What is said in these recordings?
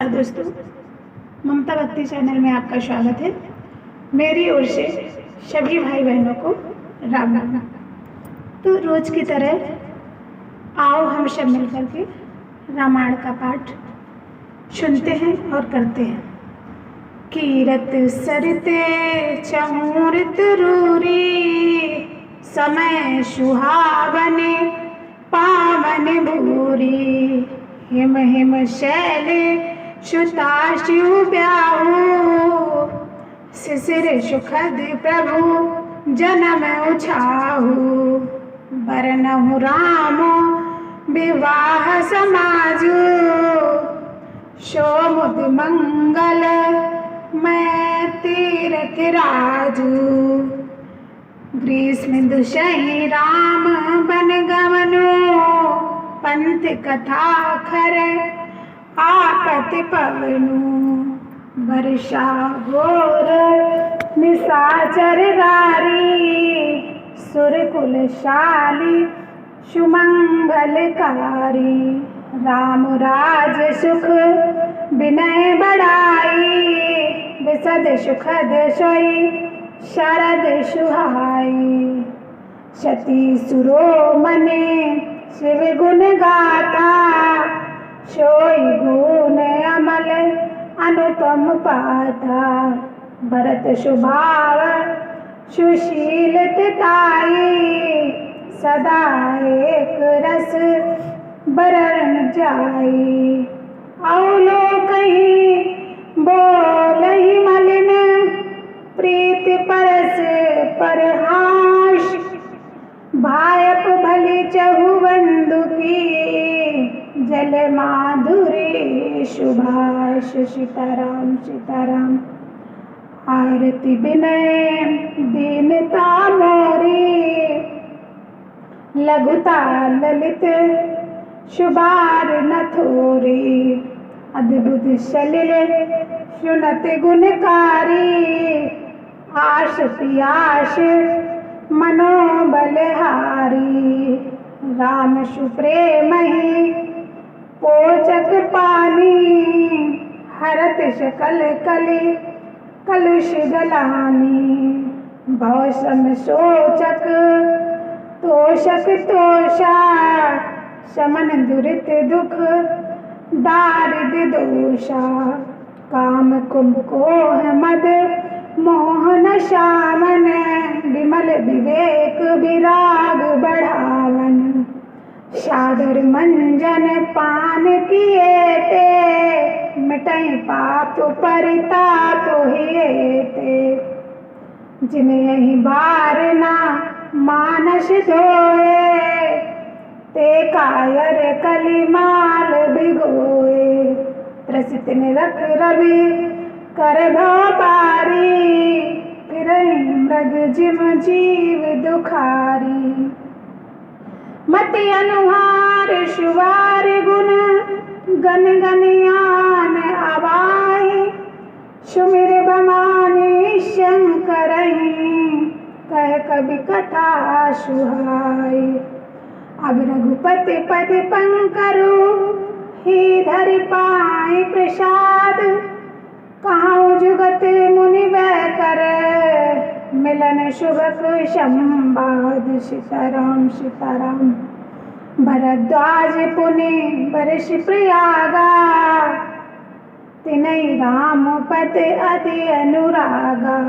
दोस्तों, ममता भक्ति चैनल में आपका स्वागत है। मेरी ओर से सभी भाई बहनों को राम राम। तो रोज की तरह आओ हम सब मिलकर के रामायण का पाठ सुनते हैं और करते हैं। कीरत सरते चमूरित रूरी, समय सुहावने पावन भूरी। हिम हिम शैल सुताशु ब्याहु, शिशिर सुखद प्रभु जन्म उछाहु। बरनहु राम विवाह समाजु, शोमुद मंगल मैं तीरथ राजू। ग्रीष्म दुषहि राम बन गमनु, पंथ कथा खर आपति पवनु। वर्षा घोर निशाचर रारी, सुरकुल शाली सुमंगलकारी। राम राज सुख विनय बढ़ाई, विशद सुखद सोई शरद सुहाई। सती सुरो मने शिव गुण गाथा, सोई गुण अमल अनुपम पाता। भरत स्वभाव सुशील ताई, सदा एक रस बरन जाई। औलो कहीं बोलहि मलिन, प्रीत परस परहास। भायप भली चहु बंधु की, जल माधुरी सुभाष। सीताराम सीताराम। आरती विनय दीनता मोरी, लघुता ललित शुभार न थोरी। अद्भुत सलिल सुनत गुणकारी, आश पियास मनोबलहारी। राम सुप्रेमहि पोचक पानी, हरत सकल कलि कलुष गलानी। भव सम सोचक तोषक तोषा, समन दुरित दुख दारिद्र दोषा। काम कुमकोह मद मोहन शामन, विमल विवेक विराग बढ़ावन। सादर मंजन पान किए ते, मिटई पाप परिताप हिए ते। जिन्हें यही बार ना मानस धोए, ते कायर कलिमाल भिगोए। त्रसित निरख रवि कर भारी, फिरहि मृग जिम जीव दुखारी। मति अनुहार सुवार गुण, गन गनियान अबाई। सुमिर भवानी शंकरहि, कह कवि कथा सुहाई। अब रघुपति पद पंकरु, ही धरि पाई प्रसाद। कहाँ जुगत मुनि कर, मिलन शुभक संवाद। सीताराम सीताराम। भरद्वाज पुनि बरस प्रयागा, तिनहि राम पद अति अनुरागा।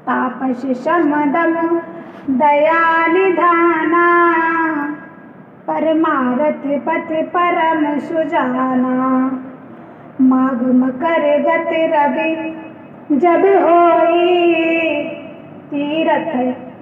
तापस समदम दया निधाना, परमारथ पथ परम सुजाना। माघ मकर गति रवि जब होई, तीरथ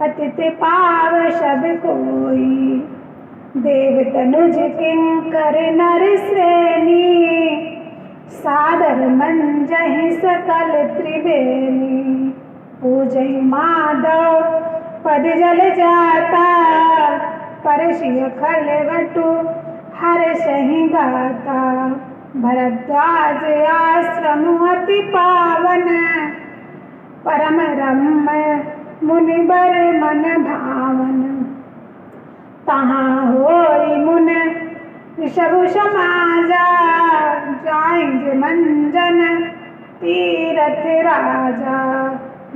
पतित पाव सब कोई। देव तनुज किंकर नर श्रेणी, सादर मंजहि सकल त्रिवेणी। पूजहि माधव पद जल जाता, परसिय खल वटु हर सही गाता। भरद्वाज आश्रम अति पावन, परम रम्य मुनि बर मन भावन। तहाँ होई मुन ऋषभ समाजा, जाएंगे तीरथ राजा।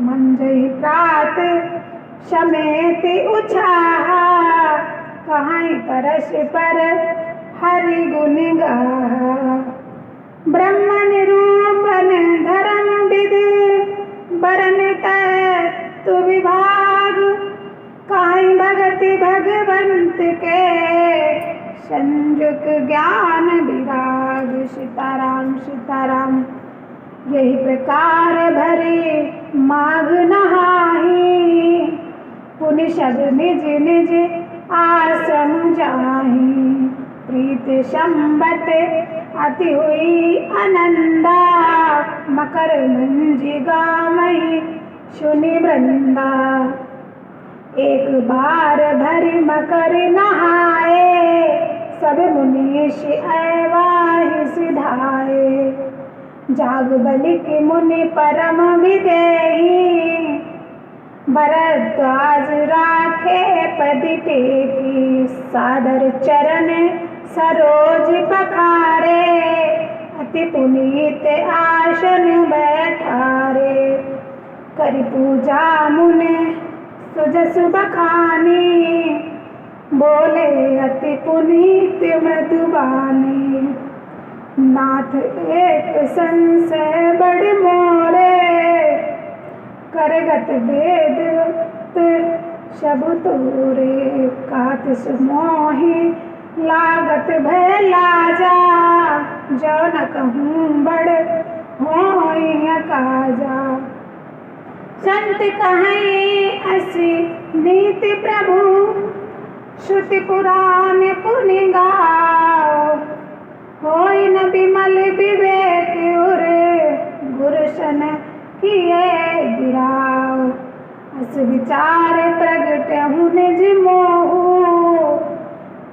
मंजई प्रात समेत उछाहा, कहाई परस पर हरि गुण गाहा। ब्रह्म निरूपण धर्म विधि, बरन तत्व विभाग, कहाई भगति भगवंत के, संजुक ज्ञान विराग। सीताराम सीताराम। यही प्रकार भरे माघ नहाही, पुनि सब निज निज आश्रम जाही। प्रीत संबत अति हुई आनंदा, मकर मंजी गामहि सुनि वृंदा। एक बार भरी मकर नहाए, सब मुनीष ऐवाहि सिधाए। जाग बलिक मुनि परम विदेही, भरद्वाज राखे पदि टेकी। सादर चरण सरोज पखारे, अति पुनीत आसन बैठारे। करि पूजा मुनि सुजस बखानी, बोले अति पुनीत मृदुबानी। नाथ एक संशय बड़ मोरे, करगत वेद सबु तोरे। कात मोहि लागत भय लाजा, जो न कहूँ बड़ होई काजा। संत कहें असी नीति प्रभु, श्रुति पुराण पुनि गाओ। होई न विमल विवेक उर, गुरुशन किए गिराओ। अस विचार प्रगट हूँ निज मोहु,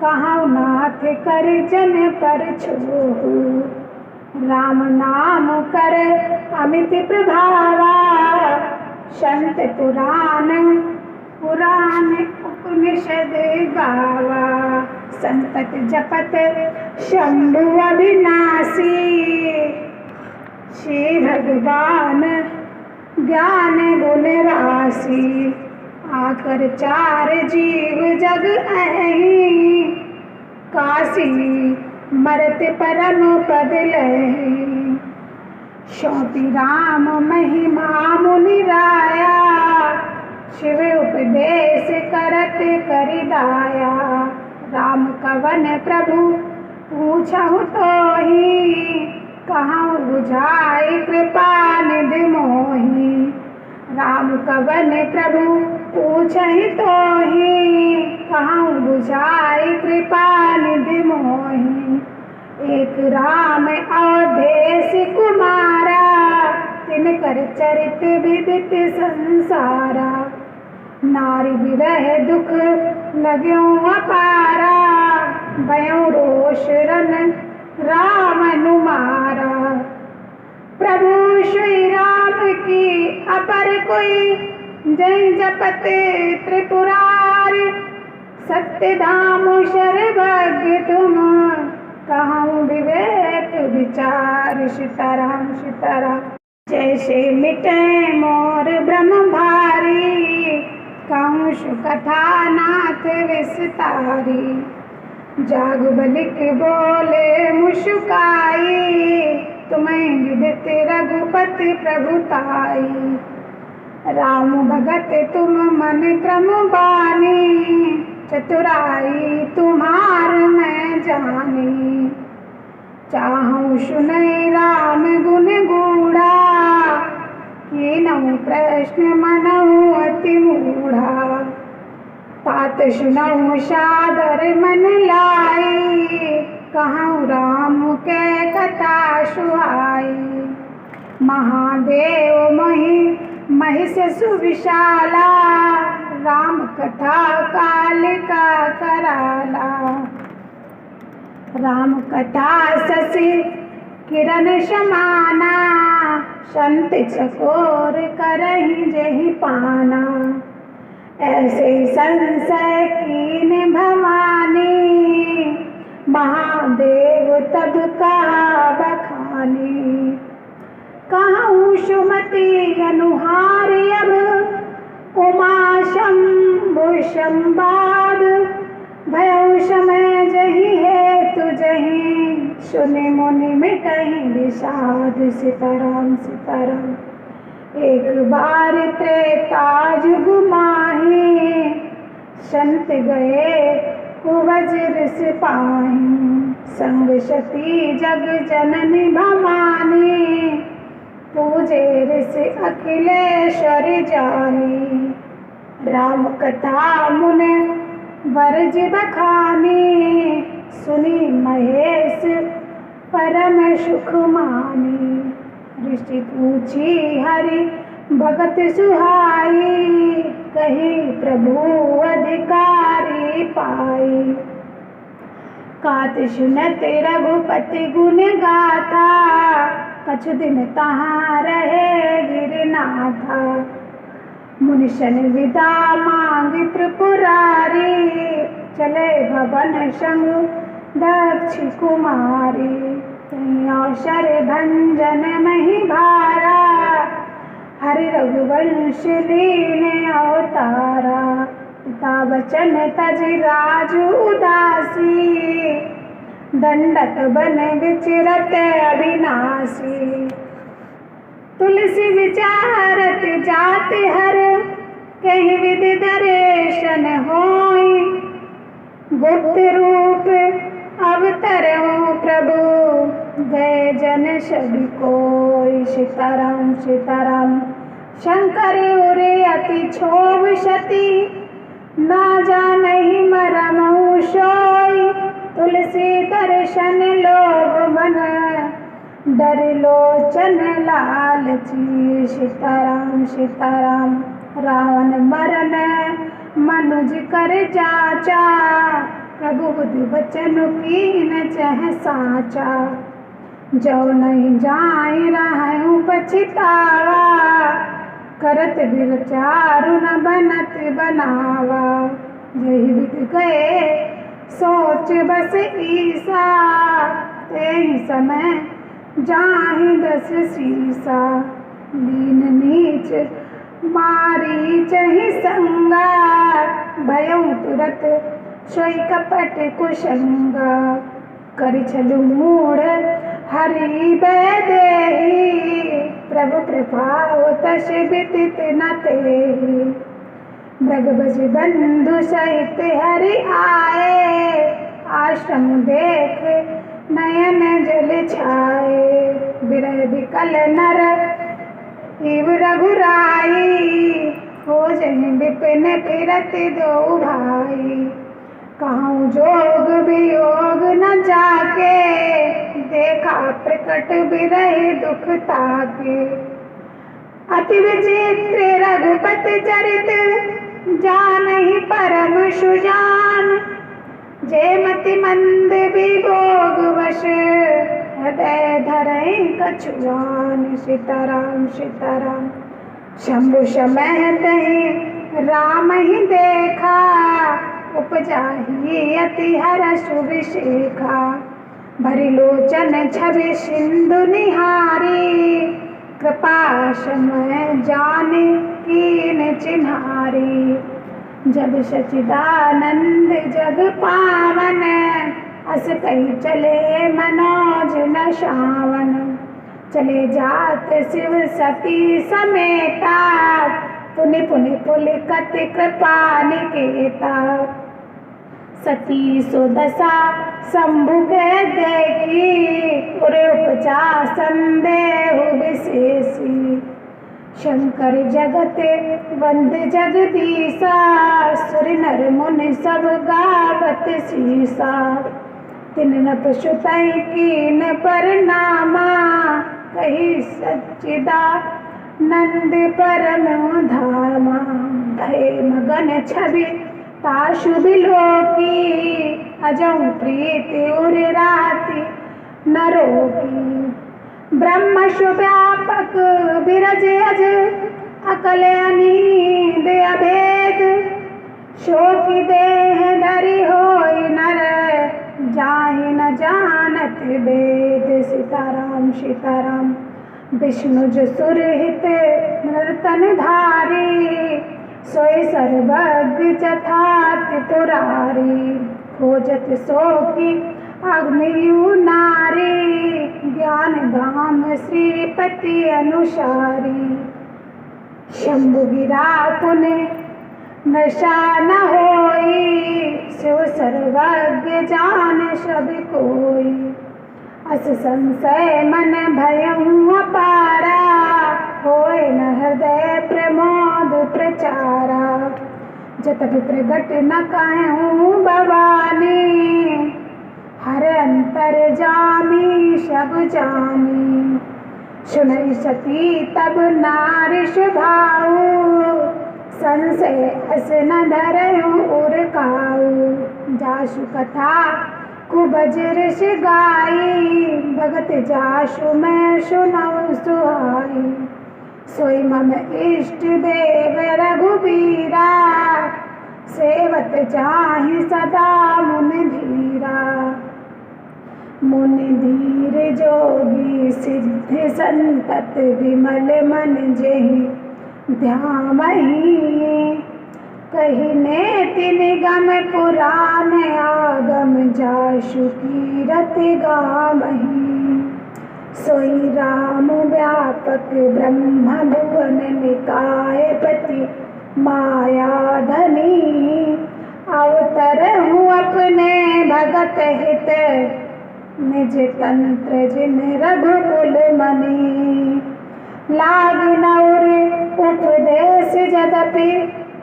कहाँ नाथ कर जन पर छोहु। राम नाम कर अमित प्रभावा, संत पुराण पुराण उपनिषद गावा। संतत जपत शंभु अविनाशी, श्री भगवान ज्ञान गुण राशि। आकर चार जीव जग अहि, काशी मरत परम पद लहि। सौंपी राम महिमा मुनि राया, शिव उपदेश करत करि दाया। राम कवन प्रभु पूछहु तोहि, कहूँ बुझाई कृपा निधि मोहि। राम कवन प्रभु पूछहि तोहि, कहूँ बुझाई कृपा निधि मोहि। एक राम अवधेश कुमारा, तिनकर चरित विदित संसारा। नारी विरह दुख लग्यो अपारा, भयो रोष रन राम अनुमारा। प्रभु श्री राम की अपर कोई, जय जपत त्रिपुरारी। सत्य धाम सर्वज्ञ तुम, कहूँ विवेक विचार। सीताराम सीताराम। जैसे मिटे मोर ब्रह्म भारी, कहूँ कथा नाथ विस्तारी। जाग बलिक बोले मुस्काई, तुम्हें विदित रघुपति प्रभुताई। राम भगत तुम मन क्रम बानी, चतुराई तुम्हार मैं जानी। चाहूँ सुनई राम गुण गूढ़ा, कीनहु प्रश्न मनहु अति मूढ़ा। तात सुनहु सादर मन लाई, कहूँ राम के कथा सुहाई। महादेव मही महिष सुविशाला, राम कथा कालिका कराला। राम कथा शशि किरण समाना, संत चकोर करहि जेहि पाना। ऐसे संशय कीन भवानी, महादेव तब कहा बखानी। कहूँ उमा शंभु शंबाद भयउ समय जही है तु जही, सुनि मुनि मिटहि विषाद। सीताराम सीताराम। एक बार त्रेता जुग माही, संत गए कुवज्र सिपाही। संग सती जग जननी भवानी, पूजे ऋषि अखिलेश्वर जानी। राम कथा मुनि वर्ज बखानी, सुनी महेश परम सुख मानी। ऋषि पूछी हरि भगत सुहाई, कही प्रभु अधिकारी पाई। कात सुनत रघुपति गुण गाथा, कछु दिन तहाँ रहे गिरनाथा। मुनिशन विदा मांगी त्रिपुरारी, चले भवन संग दक्ष कुमारी। कहीं अवसर भंजन मही भारा, हरि रघुवंश लीने अवतारा। पिता वचन तज राजु उदासी, दंडक बन विचरत अविनाशी। तुलसी विचारत जात हर, कहीं विधि दर्शन होई। गुप्त रूप अवतरो प्रभु, गए जन सभी कोई। सीताराम सीताराम। शंकर उरे अति क्षोभ सती, ना जानहि मरमु सोई। तुलसी दर्शन लोभ मन, डर लोचन लालची। सीताराम सीताराम। रावण मरन मनुज कर जाचा, प्रभु बुद्धि वचन कीन चह साचा। जो नहीं जाई रहूं पछतावा, करत विचारु न बनत बनावा। यही विधि गए सोच बस ईसा, तेहि समय जाहि दस सीसा। दीन नीच मारी चहि संगा, भयउ तुरत सोई कपट कुसंगा। करि छलु मूढ़ हरि बैदेही, प्रभु कृपाउ तस बिदित न तेहि। मृग बज बंधु सहित हरि आए, आश्रम देख नयन जल छाए। विरह विकल नर इव रघुराई, खोजहि विपिन फिरत दो भाई। कहूँ जोग वियोग न जाके, देखा प्रकट बिरहि दुख ताके। अति विचित्र रघुपति चरित, जानहि परम सुजान। जेमति मंद विभोग वश, हृदय धरहि कछुआन। सीताराम सीताराम। शंभु समय तहि राम ही देखा, उपजाहि अति हरष विशेखा। भरि लोचन छवि सिंधु निहारी, कृपा समय जानि कीन चिन्हारी। जब सचिदानंद जग पावन, अस कही चले मनोज न शावन। चले जात शिव सती समेता, पुनि पुनि पुलिकत कृपा निकेता। सती सुदशा शंभु के देखी, उरे उपजा संदेहु विशेषी। शंकर जगत वंद जगदीसा, सुर नर मुनि सब गावत सीसा। तिन न पशुतै कीन परनामा, कही सच्चिदानंद परम धामा। भय मगन छवि ताशु बिलोकी, अजौ प्रीति उर राति न रोकी। ब्रह्म व्यापक बिरज अज, अकल अनीद अभेद। शोकि देह धरि होई नर, जाहि न जानत वेद। सीताराम सीताराम। विष्णु जो सुरहित नर्तन धारी, सोई सर्वज्ञ चथा त्रिपुरारी, खोजत सो की अग्नियु नारी, ज्ञान धाम श्रीपति अनुसारी। शंभु गिरा पुने नशा न होई, शिव सर्वज्ञ जान सब कोई। अस संशय मन भयं अपारा, होय न हृदय प्रमोद प्रचारा। जतपि प्रगट न कहूँ भवानी, हर अंतर जामी सब जानी। सुनई सती तब नारी स्वभाव, संशय अस न धरऊँ उर काऊ। जासु कथा कुबजर से गाई, भगत जासु मैं सुनऊँ सुहाई। सोई मम इष्ट देव रघुबीरा, सेवत जाहि सदा मुनि धीरा। मुनि धीर जोगी सिद्ध संतत, विमल मन जेहि ध्यामहि। कही नेति निगम पुराण आगम, जासु कीरत गामहि। सोई राम व्यापक ब्रह्म भुवन निकाय पति माया धनी। अवतरहूँ अपने भगत हित, निज तंत्र जिन रघुकुल मनी। लाग नौर उपदेश जदपि,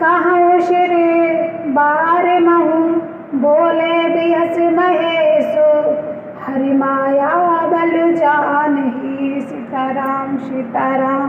कहूँ श्री बार महु। बोले बिहस महेशु, हरि माया बल जानहि। सीताराम सीताराम।